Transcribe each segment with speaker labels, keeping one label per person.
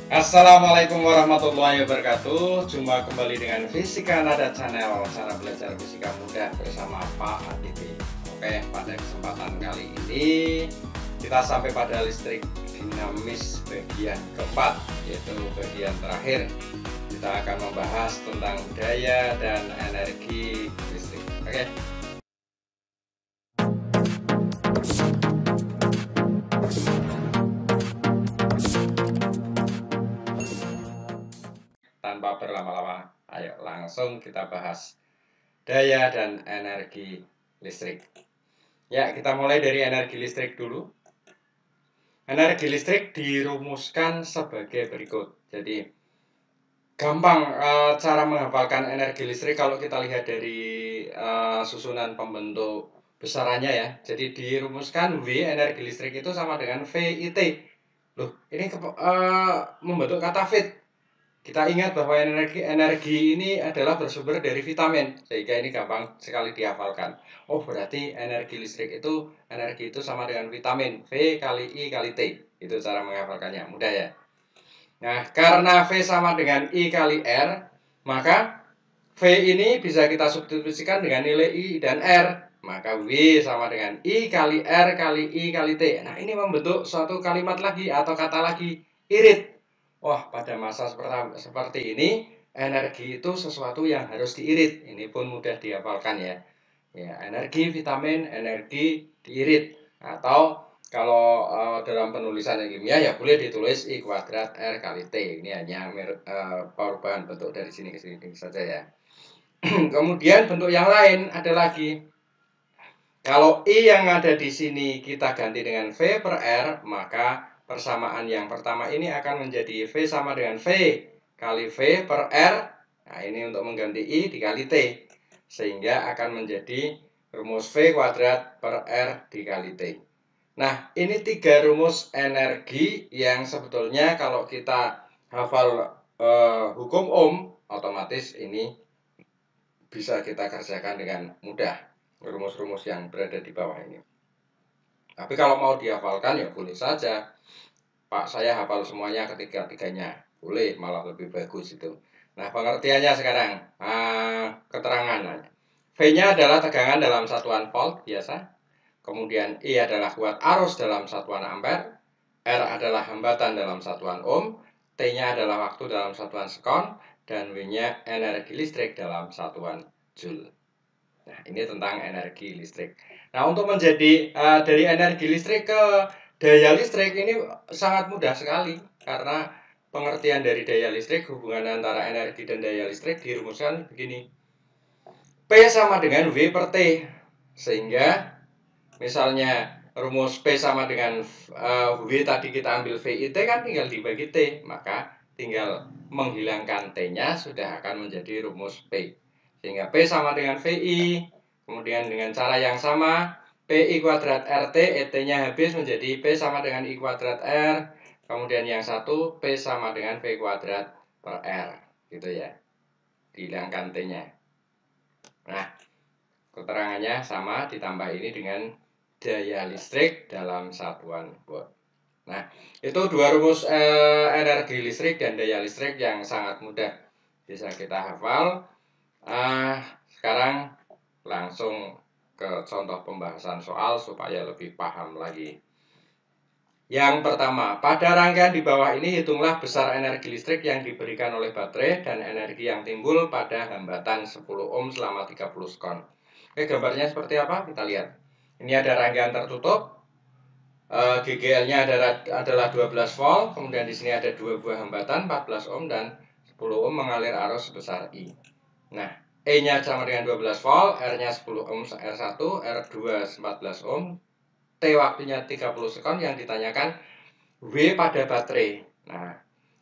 Speaker 1: Assalamualaikum warahmatullahi wabarakatuh. Jumpa kembali dengan Fisika Nada Channel, cara belajar fisika mudah bersama Pak Atifi. Oke, pada kesempatan kali ini kita sampai pada listrik dinamis bagian keempat, yaitu bagian terakhir. Kita akan membahas tentang daya dan energi listrik. Oke. Tanpa berlama-lama, ayo langsung kita bahas daya dan energi listrik. Ya, kita mulai dari energi listrik dulu. Energi listrik dirumuskan sebagai berikut. Jadi, gampang cara menghafalkan energi listrik kalau kita lihat dari susunan pembentuk besarannya ya. Jadi dirumuskan V energi listrik itu sama dengan VIT. Loh, ini membentuk kata fit. Kita ingat bahwa energi ini adalah bersumber dari vitamin, sehingga ini gampang sekali dihafalkan. Oh, berarti energi itu sama dengan vitamin, V kali I kali T. Itu cara menghafalkannya, mudah ya. Nah, karena V sama dengan I kali R, maka V ini bisa kita substitusikan dengan nilai I dan R. Maka V sama dengan I kali R kali I kali T. Nah, ini membentuk suatu kalimat lagi atau kata lagi, irit. Wah, pada masa seperti ini, energi itu sesuatu yang harus diirit. Ini pun mudah dihafalkan ya. Ya, energi, vitamin, energi diirit. Atau kalau dalam penulisan kimia ya boleh ditulis I kuadrat R kali T. Ini hanya perubahan bentuk dari sini ke sini saja ya. Kemudian bentuk yang lain ada lagi. Kalau I yang ada di sini kita ganti dengan V per R, maka persamaan yang pertama ini akan menjadi V sama dengan V kali V per R. Nah, ini untuk mengganti I dikali T. Sehingga akan menjadi rumus V kuadrat per R dikali T. Nah, ini tiga rumus energi yang sebetulnya kalau kita hafal hukum Ohm, otomatis ini bisa kita kerjakan dengan mudah. Rumus-rumus yang berada di bawah ini. Tapi kalau mau dihafalkan ya boleh saja. Pak, saya hafal semuanya ketiga-tiganya. Boleh, malah lebih bagus itu. Nah, pengertiannya sekarang. Keterangan. V-nya adalah tegangan dalam satuan volt biasa. Kemudian I adalah kuat arus dalam satuan ampere. R adalah hambatan dalam satuan ohm. T-nya adalah waktu dalam satuan sekon. Dan W-nya energi listrik dalam satuan joule. Nah, ini tentang energi listrik. Nah, untuk menjadi dari energi listrik ke daya listrik ini sangat mudah sekali. Karena pengertian dari daya listrik, hubungan antara energi dan daya listrik dirumuskan begini. P sama dengan V per T. Sehingga misalnya rumus P sama dengan V tadi kita ambil VIT kan tinggal dibagi T. Maka tinggal menghilangkan T-nya sudah akan menjadi rumus P. Sehingga P sama dengan VI. Kemudian dengan cara yang sama, PI kuadrat RT, ET-nya habis menjadi P sama dengan I kuadrat R. Kemudian yang satu, P sama dengan V kuadrat per R. Gitu ya. Dihilangkan T-nya. Nah, keterangannya sama, ditambah ini dengan daya listrik dalam satuan watt. Nah, itu dua rumus energi listrik dan daya listrik yang sangat mudah bisa kita hafal. Sekarang langsung ke contoh pembahasan soal supaya lebih paham lagi. Yang pertama, pada rangkaian di bawah ini hitunglah besar energi listrik yang diberikan oleh baterai dan energi yang timbul pada hambatan 10 ohm selama 30 sekon. Oke, gambarnya seperti apa? Kita lihat. Ini ada rangkaian tertutup. GGL-nya adalah 12 volt, kemudian di sini ada dua buah hambatan 14 ohm dan 10 ohm mengalir arus sebesar I. Nah, E-nya sama dengan 12 volt, R-nya 10 ohm, R1, R2 14 ohm, T waktunya 30 sekon, yang ditanyakan W pada baterai. Nah,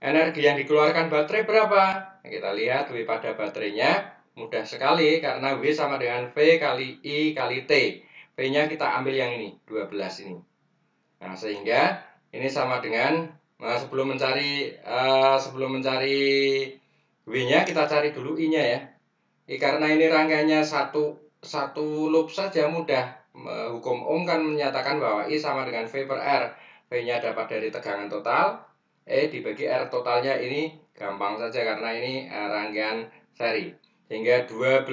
Speaker 1: energi yang dikeluarkan baterai berapa? Nah, kita lihat W pada baterainya mudah sekali karena W sama dengan V kali I kali T. V-nya kita ambil yang ini, 12 ini. Nah, sehingga ini sama dengan sebelum mencari W-nya kita cari dulu I-nya ya. Karena ini rangkaiannya satu loop saja mudah. Hukum Ohm kan menyatakan bahwa I sama dengan V per R. V-nya dapat dari tegangan total, E dibagi R totalnya ini gampang saja karena ini rangkaian seri. Sehingga 12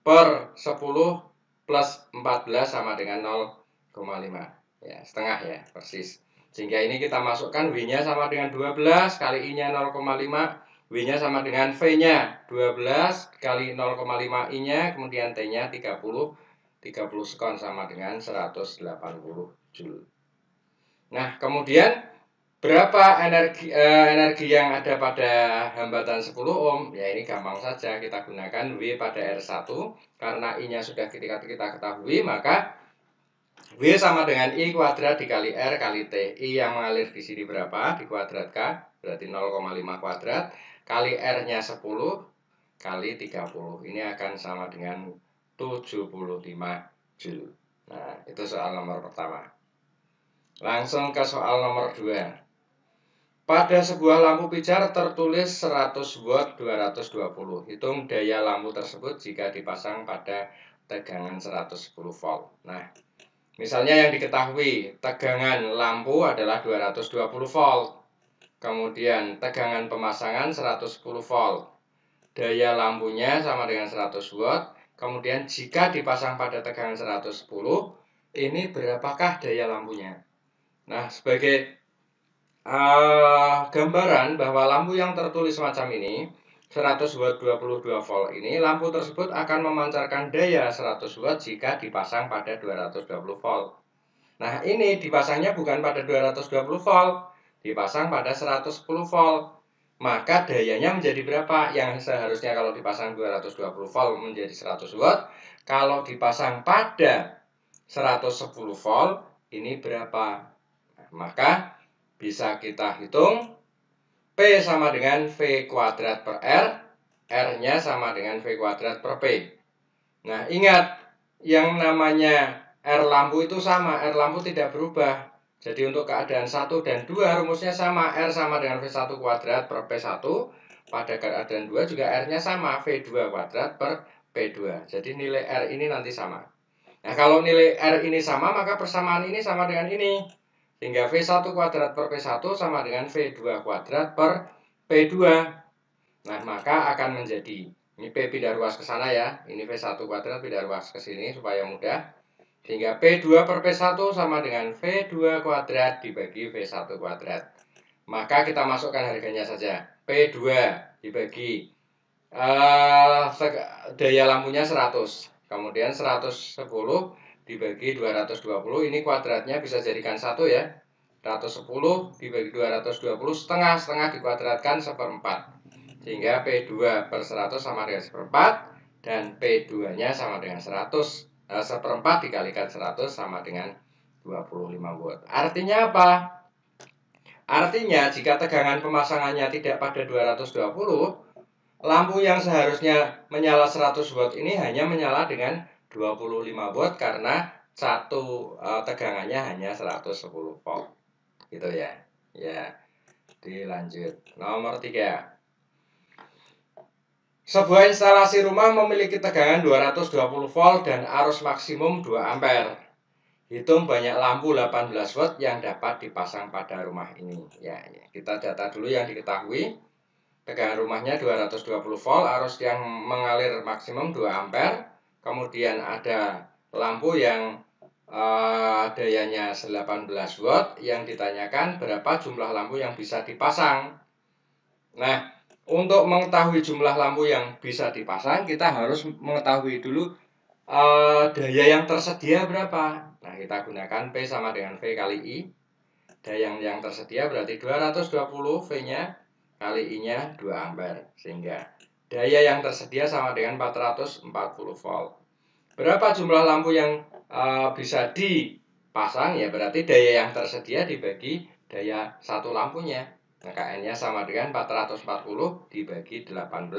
Speaker 1: per 10 plus 14 sama dengan 0,5. Ya, setengah ya, persis. Sehingga ini kita masukkan W-nya sama dengan 12 kali I-nya 0,5. W-nya sama dengan V-nya 12 kali 0,5 I-nya, kemudian T-nya 30 sekon sama dengan 180 Joule. Nah, kemudian berapa energi yang ada pada hambatan 10 ohm? Ya, ini gampang saja, kita gunakan W pada R1 karena I-nya sudah kita ketahui, maka W sama dengan I kuadrat dikali R kali T. I yang mengalir di sini berapa? Dikuadratkan, berarti 0,5 kuadrat kali R-nya 10 kali 30. Ini akan sama dengan 75 Joule. Nah, itu soal nomor pertama. Langsung ke soal nomor 2. Pada sebuah lampu pijar tertulis 100 watt 220. Hitung daya lampu tersebut jika dipasang pada tegangan 110 volt. Nah, misalnya yang diketahui tegangan lampu adalah 220 volt. Kemudian tegangan pemasangan 110 volt. Daya lampunya sama dengan 100 watt. Kemudian jika dipasang pada tegangan 110, ini berapakah daya lampunya? Nah, sebagai gambaran bahwa lampu yang tertulis semacam ini 100 watt 22 volt ini, lampu tersebut akan memancarkan daya 100 watt jika dipasang pada 220 volt. Nah, ini dipasangnya bukan pada 220 volt, dipasang pada 110 volt. Maka dayanya menjadi berapa? Yang seharusnya kalau dipasang 220 volt menjadi 100 watt, kalau dipasang pada 110 volt ini berapa? Nah, maka bisa kita hitung P sama dengan V kuadrat per R, R-nya sama dengan V kuadrat per P. Nah, ingat, yang namanya R lampu itu sama, R lampu tidak berubah. Jadi untuk keadaan 1 dan 2 rumusnya sama, R sama dengan V1 kuadrat per P1. Pada keadaan 2 juga R-nya sama, V2 kuadrat per P2. Jadi nilai R ini nanti sama. Nah, kalau nilai R ini sama, maka persamaan ini sama dengan ini. Sehingga V1 kuadrat per P1 sama dengan V2 kuadrat per P2. Nah, maka akan menjadi, ini P pindah ruas ke sana ya, ini V1 kuadrat pindah ruas ke sini supaya mudah. Sehingga P2 per P1 sama dengan V2 kuadrat dibagi V1 kuadrat. Maka kita masukkan harganya saja. P2 dibagi daya lampunya 100. Kemudian 110 dibagi 220. Ini kuadratnya bisa jadikan 1 ya. 110 dibagi 220 setengah dikuadratkan 1/4. Sehingga P2 per 100 sama dengan 1/4. Dan P2 nya sama dengan 100. 1/4 dikalikan 100 sama dengan 25 watt. Artinya apa? Artinya jika tegangan pemasangannya tidak pada 220, lampu yang seharusnya menyala 100 watt ini hanya menyala dengan 25 watt karena tegangannya hanya 110 volt. Gitu ya. Ya. Dilanjut. Nomor 3. Sebuah instalasi rumah memiliki tegangan 220 volt dan arus maksimum 2 ampere. Hitung banyak lampu 18 watt yang dapat dipasang pada rumah ini. Ya, kita data dulu yang diketahui. Tegangan rumahnya 220 volt, arus yang mengalir maksimum 2 ampere. Kemudian ada lampu yang dayanya 18 watt. Yang ditanyakan berapa jumlah lampu yang bisa dipasang. Nah, untuk mengetahui jumlah lampu yang bisa dipasang, kita harus mengetahui dulu daya yang tersedia berapa. Nah, kita gunakan P sama dengan V kali I. Daya yang tersedia berarti 220, V-nya kali I-nya 2 ampere. Sehingga daya yang tersedia sama dengan 440 volt. Berapa jumlah lampu yang bisa dipasang? Ya berarti daya yang tersedia dibagi daya satu lampunya. Maka N-nya sama dengan 440 dibagi 18.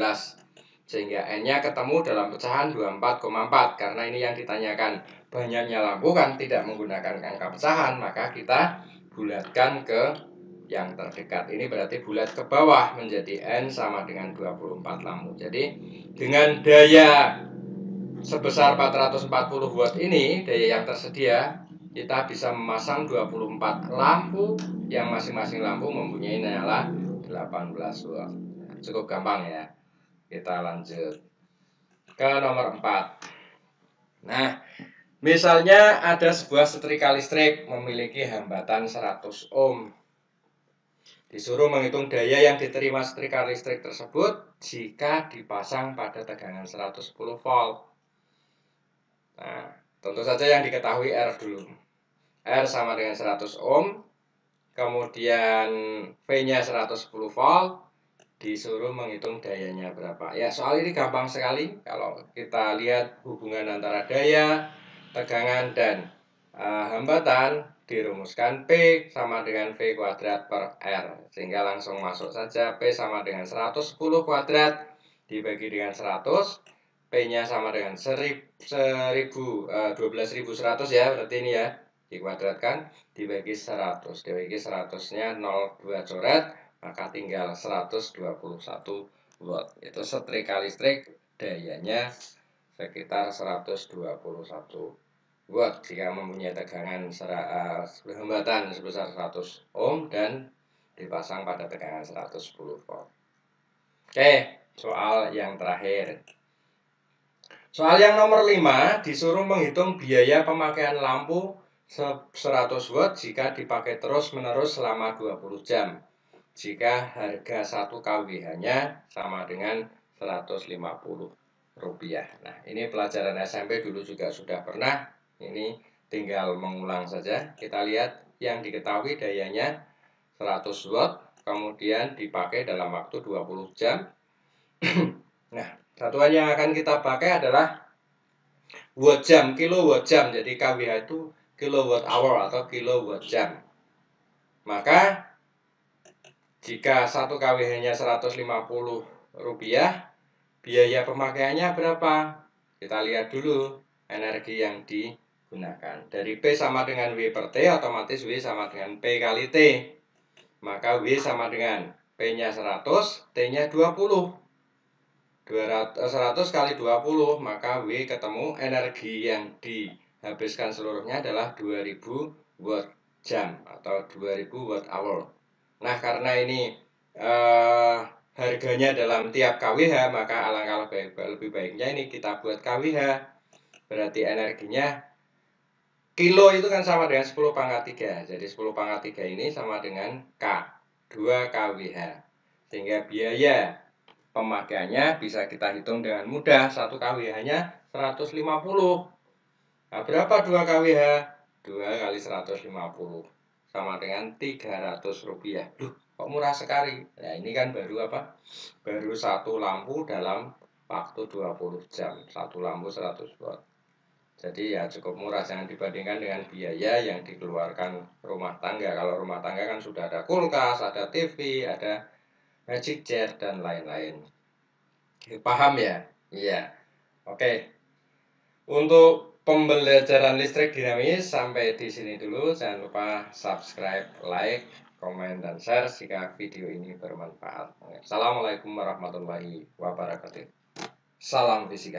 Speaker 1: Sehingga N-nya ketemu dalam pecahan 24,4. Karena ini yang ditanyakan banyaknya lampu kan tidak menggunakan angka pecahan, maka kita bulatkan ke yang terdekat. Ini berarti bulat ke bawah menjadi N sama dengan 24 lampu. Jadi dengan daya sebesar 440 watt ini, daya yang tersedia, kita bisa memasang 24 lampu yang masing-masing lampu mempunyai nyala 18 watt. Cukup gampang ya. Kita lanjut ke nomor 4. Nah, misalnya ada sebuah setrika listrik memiliki hambatan 100 ohm. Disuruh menghitung daya yang diterima setrika listrik tersebut jika dipasang pada tegangan 110 volt. Nah, tentu saja yang diketahui R dulu. R sama dengan 100 ohm, kemudian V-nya 110 volt, disuruh menghitung dayanya berapa. Ya, soal ini gampang sekali. Kalau kita lihat hubungan antara daya, tegangan, dan hambatan, dirumuskan P sama dengan V kuadrat per R. Sehingga langsung masuk saja P sama dengan 110 kuadrat dibagi dengan 100. P-nya sama dengan 12.100 ya, berarti ini ya. Dikuadratkan dibagi 100. Dibagi 100-nya 0,2 coret, maka tinggal 121 watt. Itu setrika listrik dayanya sekitar 121 watt jika mempunyai tegangan hambatan sebesar 100 ohm dan dipasang pada tegangan 110 volt. Oke, soal yang terakhir. Soal yang nomor 5 disuruh menghitung biaya pemakaian lampu 100 watt jika dipakai terus-menerus selama 20 jam. Jika harga 1 kWh-nya sama dengan 150 rupiah. Nah, ini pelajaran SMP dulu juga sudah pernah. Ini tinggal mengulang saja. Kita lihat yang diketahui dayanya 100 watt, kemudian dipakai dalam waktu 20 jam. Nah, satuan yang akan kita pakai adalah watt jam, kilowatt jam. Jadi kWh itu kilowatt hour atau kilowatt jam. Maka jika 1 kWh-nya 150 rupiah, biaya pemakaiannya berapa? Kita lihat dulu energi yang digunakan. Dari P sama dengan W per T, otomatis W sama dengan P kali T. Maka W sama dengan P-nya 100, T-nya 20. 100 kali 20, maka W ketemu energi yang dihabiskan seluruhnya adalah 2000 watt jam atau 2000 watt hour. Nah, karena ini harganya dalam tiap kWh, maka alangkah lebih baiknya ini kita buat kWh. Berarti energinya kilo itu kan sama dengan 10 pangkat 3. Jadi 10 pangkat 3 ini sama dengan K, 2 kWh. Sehingga biaya pemakaiannya bisa kita hitung dengan mudah. 1 kWh-nya 150. Nah, berapa 2 kWh? 2 kali 150 sama dengan 300 rupiah. Duh, kok murah sekali. Nah, ini kan baru apa? Baru 1 lampu dalam waktu 20 jam. 1 lampu 100 watt. Jadi ya cukup murah, jangan dibandingkan dengan biaya yang dikeluarkan rumah tangga. Kalau rumah tangga kan sudah ada kulkas, ada TV, ada magic jar, dan lain-lain. Paham ya? Iya. Oke. Untuk pembelajaran listrik dinamis sampai di sini dulu. Jangan lupa subscribe, like, komen, dan share jika video ini bermanfaat. Assalamualaikum warahmatullahi wabarakatuh. Salam fisika.